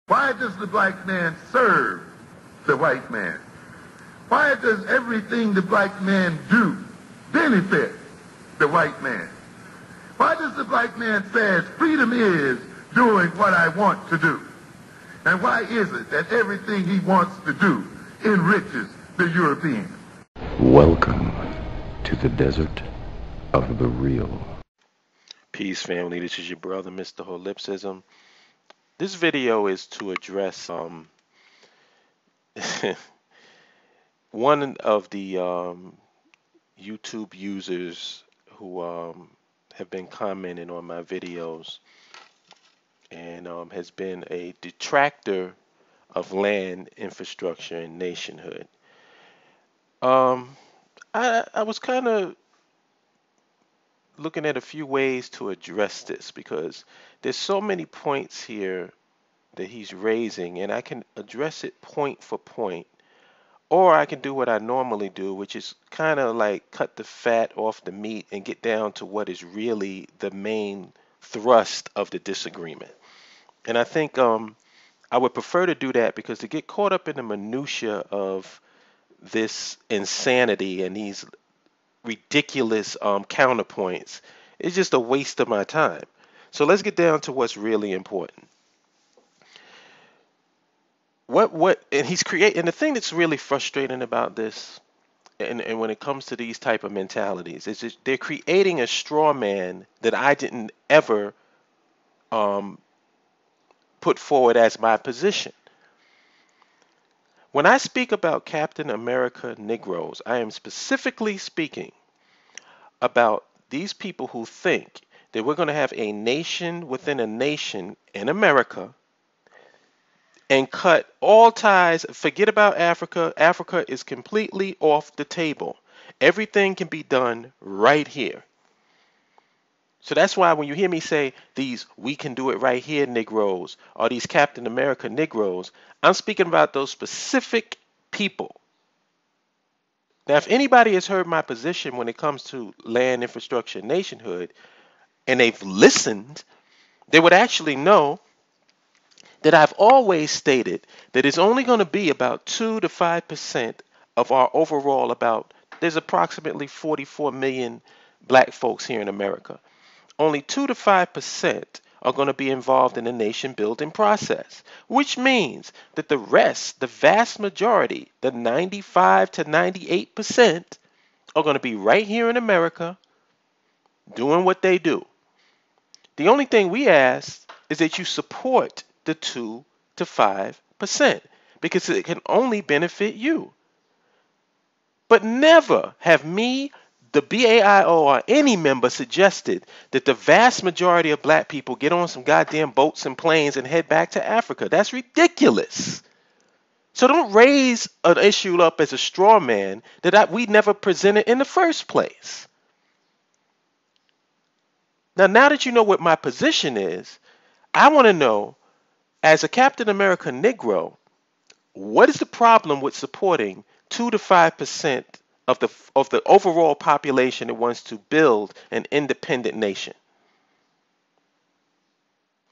Why does the black man serve the white man? Why does everything the black man do benefit the white man? Why does the black man say freedom is doing what I want to do? And why is it that everything he wants to do enriches the European? Welcome to the desert of the real. Peace, family. This is your brother, Mr. Holipsism. This video is to address one of the YouTube users who have been commenting on my videos and has been a detractor of land infrastructure and nationhood. I was kind of looking at a few ways to address this because there's so many points here that he's raising, and I can address it point for point, or I can do what I normally do, which is kind of like cut the fat off the meat and get down to what is really the main thrust of the disagreement. And I think I would prefer to do that, because to get caught up in the minutia of this insanity and these ridiculous counterpoints is just a waste of my time. So let's get down to what's really important. And he's creating, and the thing that's really frustrating about this, and when it comes to these type of mentalities, is just they're creating a straw man that I didn't ever put forward as my position. When I speak about Captain America Negroes, I am specifically speaking about these people who think that we're going to have a nation within a nation in America and cut all ties. Forget about Africa. Africa is completely off the table. Everything can be done right here. So that's why when you hear me say these "we can do it right here" Negroes, or these Captain America Negroes, I'm speaking about those specific people. Now, if anybody has heard my position when it comes to land infrastructure and nationhood, and they've listened, they would actually know that I've always stated that it's only going to be about 2 to 5% of our overall there's approximately 44 million black folks here in America. Only 2 to 5% are going to be involved in the nation building process, which means that the rest, the vast majority, the 95 to 98%, are going to be right here in America doing what they do. The only thing we ask is that you support the 2 to 5%, because it can only benefit you. But never have me, the B.A.I.O, or any member suggested that the vast majority of black people get on some goddamn boats and planes and head back to Africa. That's ridiculous. So don't raise an issue up as a straw man that we never presented in the first place. Now that you know what my position is, I want to know, as a Captain America Negro, what is the problem with supporting 2 to 5% of the overall population that wants to build an independent nation?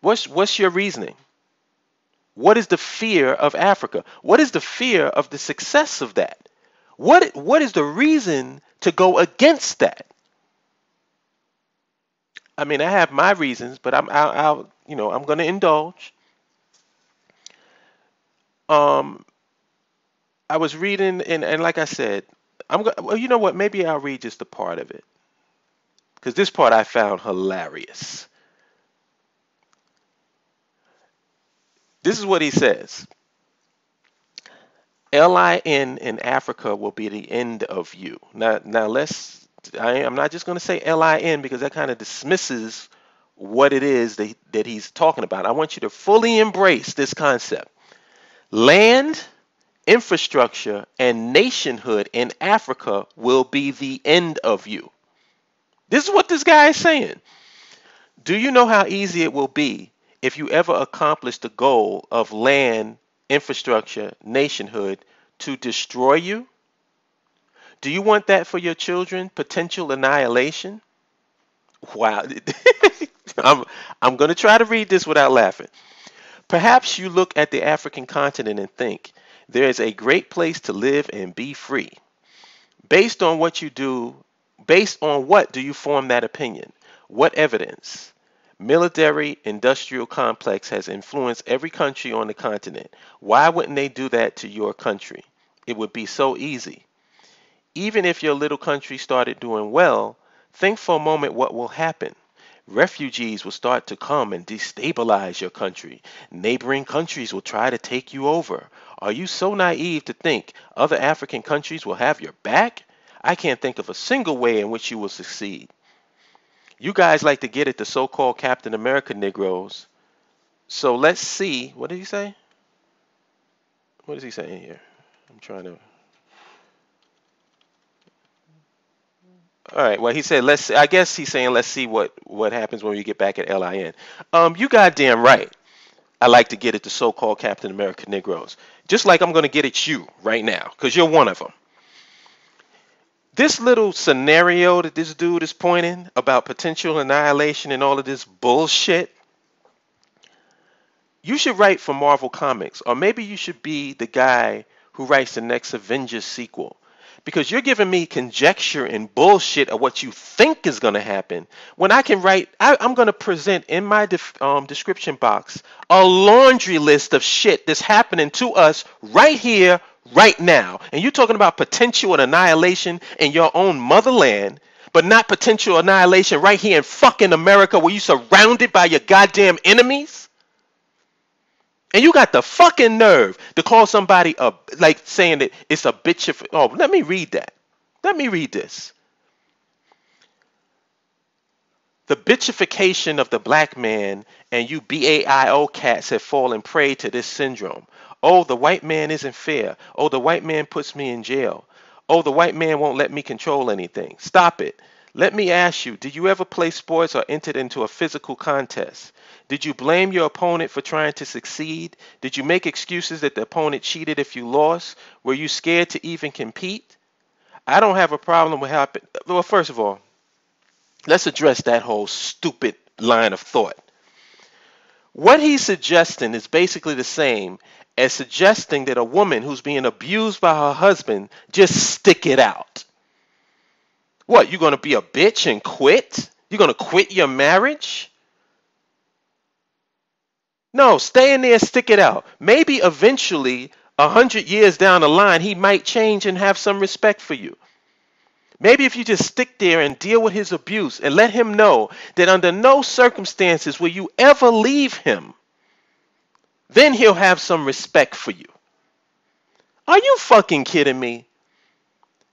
What's your reasoning? What is the fear of Africa? What is the fear of the success of that? What is the reason to go against that? I mean, I have my reasons, but I'm going to indulge. I was reading, and like I said, well, you know what? Maybe I'll read just a part of it, because this part I found hilarious. This is what he says. LIN in Africa will be the end of you. Now I'm not just going to say LIN, because that kind of dismisses what it is that he's talking about. I want you to fully embrace this concept. Land, infrastructure, and nationhood in Africa will be the end of you. This is what this guy is saying. Do you know how easy it will be if you ever accomplish the goal of land, infrastructure, nationhood, to destroy you? Do you want that for your children? Potential annihilation? Wow. I'm going to try to read this without laughing. Perhaps you look at the African continent and think, there is a great place to live and be free. Based on what you do, based on what do you form that opinion? What evidence? Military industrial complex has influenced every country on the continent. Why wouldn't they do that to your country? It would be so easy. Even if your little country started doing well, think for a moment what will happen. Refugees will start to come and destabilize your country. Neighboring countries will try to take you over. Are you so naive to think other African countries will have your back? I can't think of a single way in which you will succeed. You guys like to get at the so-called Captain America Negroes. So let's see. What did he say? What is he saying here? I'm trying to. All right. Well, he said, let's. I guess he's saying, let's see what happens when we get back at LIN. You goddamn right. I like to get at the so-called Captain America Negroes, just like I'm going to get at you right now, because you're one of them. This little scenario that this dude is pointing about potential annihilation and all of this bullshit. You should write for Marvel Comics, or maybe you should be the guy who writes the next Avengers sequel. Because you're giving me conjecture and bullshit of what you think is going to happen, when I can write, I'm going to present in my description box a laundry list of shit that's happening to us right here, right now. And you're talking about potential annihilation in your own motherland, but not potential annihilation right here in fucking America where you're surrounded by your goddamn enemies? And you got the fucking nerve to call somebody like saying that it's a bitch of. Oh, let me read that. Let me read this. The bitchification of the black man and you B.A.I.O. cats have fallen prey to this syndrome. Oh, the white man isn't fair. Oh, the white man puts me in jail. Oh, the white man won't let me control anything. Stop it. Let me ask you, did you ever play sports or entered into a physical contest? Did you blame your opponent for trying to succeed? Did you make excuses that the opponent cheated if you lost? Were you scared to even compete? I don't have a problem with how. Well, first of all, let's address that whole stupid line of thought. What he's suggesting is basically the same as suggesting that a woman who's being abused by her husband just stick it out. What, you're going to be a bitch and quit? You're going to quit your marriage? No, stay in there and stick it out. Maybe eventually, 100 years down the line, he might change and have some respect for you. Maybe if you just stick there and deal with his abuse and let him know that under no circumstances will you ever leave him, then he'll have some respect for you. Are you fucking kidding me?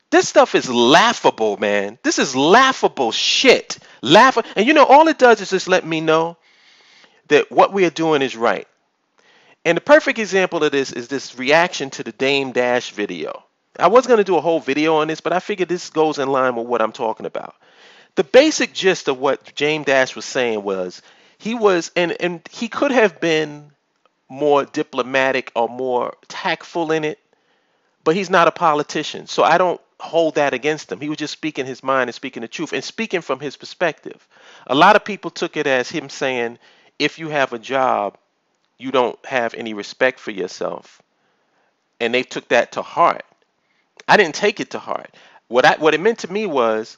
This stuff is laughable, man. This is laughable shit. And you know, all it does is just let me know that what we are doing is right. And the perfect example of this is this reaction to the Dame Dash video. I was going to do a whole video on this, but I figured this goes in line with what I'm talking about. The basic gist of what Dame Dash was saying was and he could have been more diplomatic or more tactful in it, but he's not a politician. So I don't hold that against him. He was just speaking his mind and speaking the truth and speaking from his perspective. A lot of people took it as him saying, if you have a job, you don't have any respect for yourself. And they took that to heart. I didn't take it to heart. What it meant to me was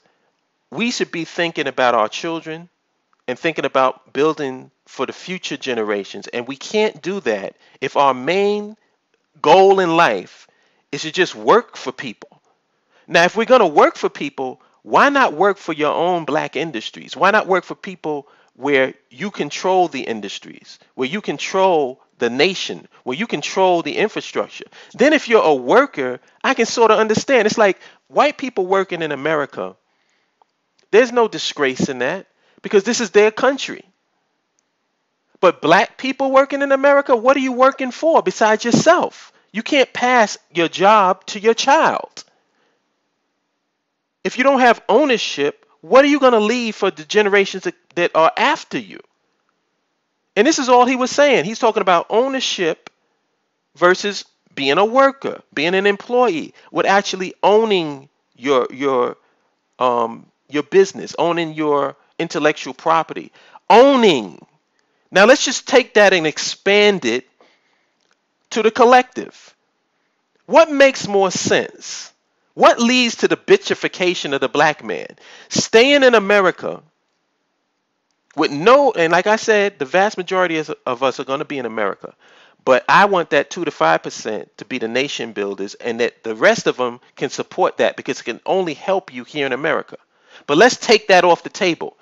we should be thinking about our children and thinking about building for the future generations. And we can't do that if our main goal in life is to just work for people. Now, if we're going to work for people, why not work for your own black industries? Why not work for people where you control the industries, where you control the nation, where you control the infrastructure? Then if you're a worker, I can sort of understand. It's like white people working in America. There's no disgrace in that because this is their country. But black people working in America, what are you working for besides yourself? You can't pass your job to your child. If you don't have ownership, what are you going to leave for the generations that are after you? And this is all he was saying. He's talking about ownership versus being a worker, being an employee, with actually owning your business, owning your intellectual property, owning, Now let's just take that and expand it to the collective. What makes more sense? What leads to the bitchification of the black man? Staying in America with no, and like I said, the vast majority of us are going to be in America. But I want that 2 to 5% to be the nation builders, and that the rest of them can support that because it can only help you here in America. But let's take that off the table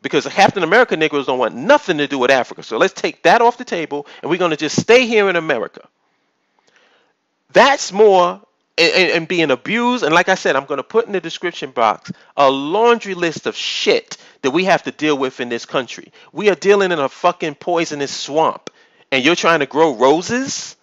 because Captain America Negroes don't want nothing to do with Africa. So let's take that off the table, and we're going to just stay here in America. That's more, and being abused. And like I said, I'm going to put in the description box a laundry list of shit that we have to deal with in this country. We are dealing in a fucking poisonous swamp. And you're trying to grow roses?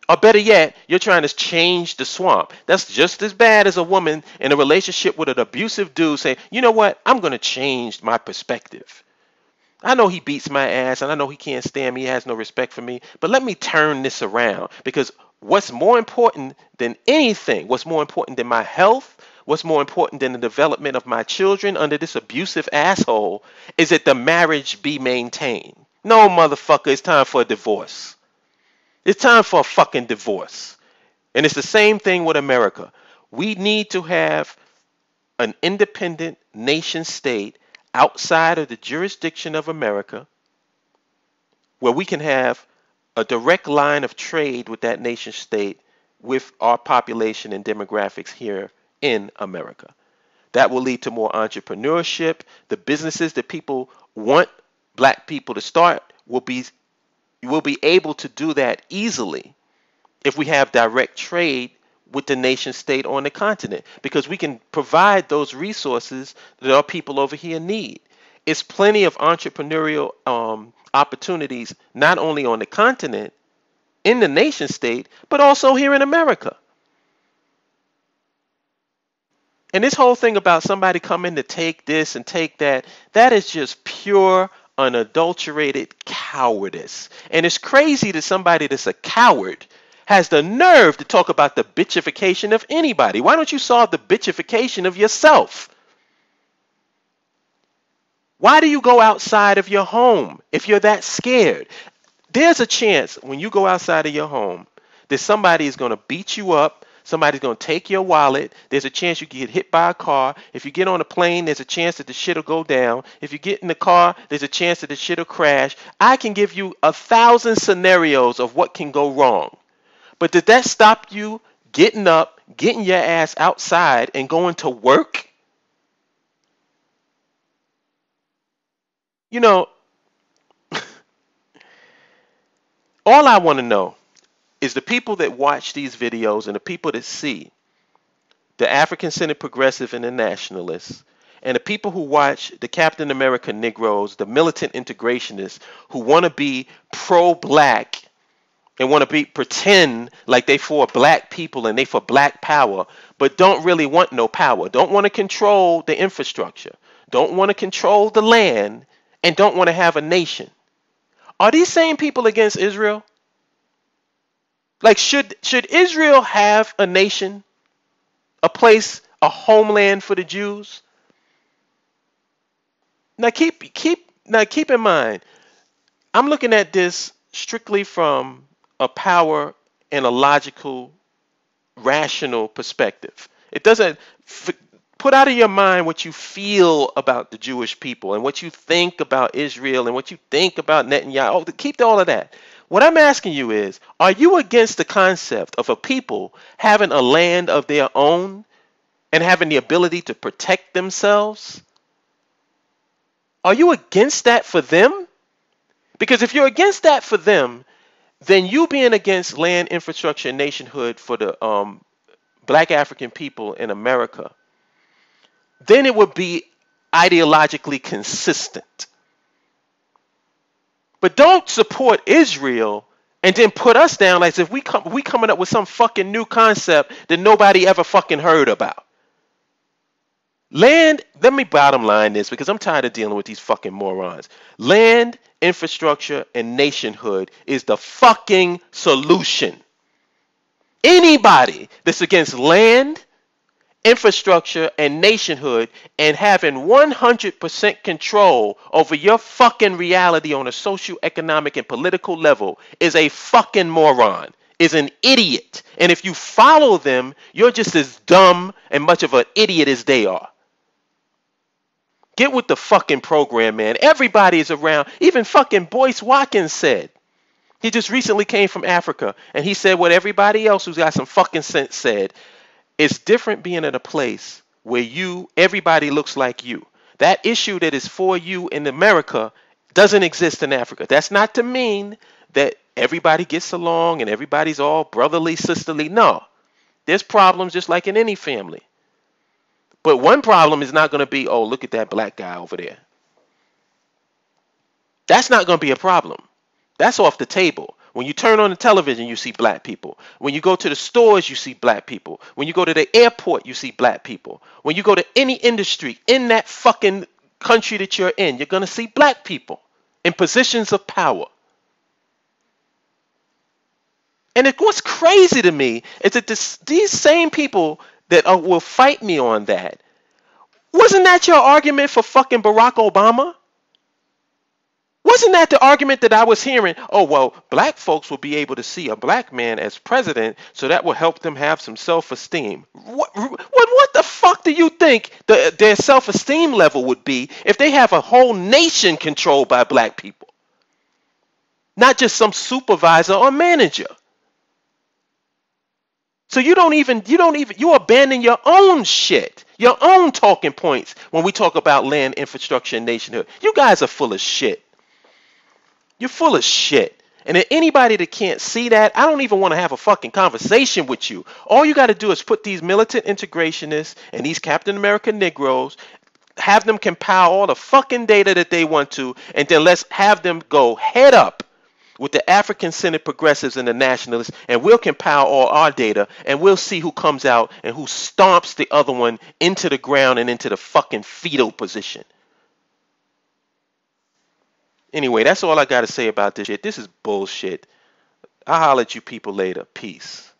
Or better yet, you're trying to change the swamp. That's just as bad as a woman in a relationship with an abusive dude saying, you know what, I'm going to change my perspective. I know he beats my ass and I know he can't stand me, he has no respect for me, but let me turn this around. Because what's more important than anything, what's more important than my health, what's more important than the development of my children under this abusive asshole is that the marriage be maintained. No, motherfucker, it's time for a divorce. It's time for a fucking divorce. And it's the same thing with America. We need to have an independent nation state outside of the jurisdiction of America where we can have a direct line of trade with that nation state with our population and demographics here in America. That will lead to more entrepreneurship. The businesses that people want black people to start will be able to do that easily if we have direct trade with the nation state on the continent, because we can provide those resources that our people over here need. It's plenty of entrepreneurial opportunities, not only on the continent, in the nation state, but also here in America. And this whole thing about somebody coming to take this and take that, that is just pure, unadulterated cowardice. And it's crazy that somebody that's a coward has the nerve to talk about the bitchification of anybody. Why don't you solve the bitchification of yourself? Why do you go outside of your home if you're that scared? There's a chance when you go outside of your home that somebody is going to beat you up. Somebody's going to take your wallet. There's a chance you can get hit by a car. If you get on a plane, there's a chance that the shit will go down. If you get in the car, there's a chance that the shit will crash. I can give you 1,000 scenarios of what can go wrong. But did that stop you getting up, getting your ass outside, and going to work? You know, all I want to know is the people that watch these videos and the people that see the African-centered progressive and the nationalists, and the people who watch the Captain America Negroes, the militant integrationists who want to be pro-black and want to pretend like they for black people and they for black power, but don't really want no power, don't want to control the infrastructure, don't want to control the land, and don't want to have a nation. Are these same people against Israel? Like, should Israel have a nation, a place, a homeland for the Jews? Now keep in mind, I'm looking at this strictly from a power and a logical, rational perspective. It doesn't put out of your mind what you feel about the Jewish people and what you think about Israel and what you think about Netanyahu. Oh, keep all of that. What I'm asking you is, are you against the concept of a people having a land of their own and having the ability to protect themselves? Are you against that for them? Because if you're against that for them, then you being against land, infrastructure, and nationhood for the black African people in America, then it would be ideologically consistent. But don't support Israel and then put us down like as if we coming up with some fucking new concept that nobody ever fucking heard about. Land, let me bottom line this because I'm tired of dealing with these fucking morons. Land, infrastructure, and nationhood is the fucking solution. Anybody that's against land, infrastructure, and nationhood, and having 100% control over your fucking reality on a social, economic, and political level is a fucking moron, is an idiot. And if you follow them, you're just as dumb and much of an idiot as they are. Get with the fucking program, man. Everybody is around. Even fucking Boyce Watkins said. He just recently came from Africa, and he said what everybody else who's got some fucking sense said. It's different being in a place where everybody looks like you. That issue that is for you in America doesn't exist in Africa. That's not to mean that everybody gets along and everybody's all brotherly, sisterly. No. There's problems just like in any family. But one problem is not going to be, oh, look at that black guy over there. That's not going to be a problem. That's off the table. When you turn on the television, you see black people. When you go to the stores, you see black people. When you go to the airport, you see black people. When you go to any industry in that fucking country that you're in, you're going to see black people in positions of power. And what's crazy to me is that these same people that will fight me on that, wasn't that your argument for fucking Barack Obama? Wasn't that the argument that I was hearing? Oh, well, black folks will be able to see a black man as president, so that will help them have some self-esteem. What the fuck do you think their self-esteem level would be if they have a whole nation controlled by black people? Not just some supervisor or manager. So you abandon your own shit, your own talking points when we talk about land, infrastructure, and nationhood. You guys are full of shit. You're full of shit. And anybody that can't see that, I don't even want to have a fucking conversation with you. All you got to do is put these militant integrationists and these Captain America Negroes, have them compile all the fucking data that they want to, and then let's have them go head up with the African-centered progressives and the nationalists, and we'll compile all our data, and we'll see who comes out and who stomps the other one into the ground and into the fucking fetal position. Anyway, that's all I got to say about this shit. This is bullshit. I'll holler at you people later. Peace.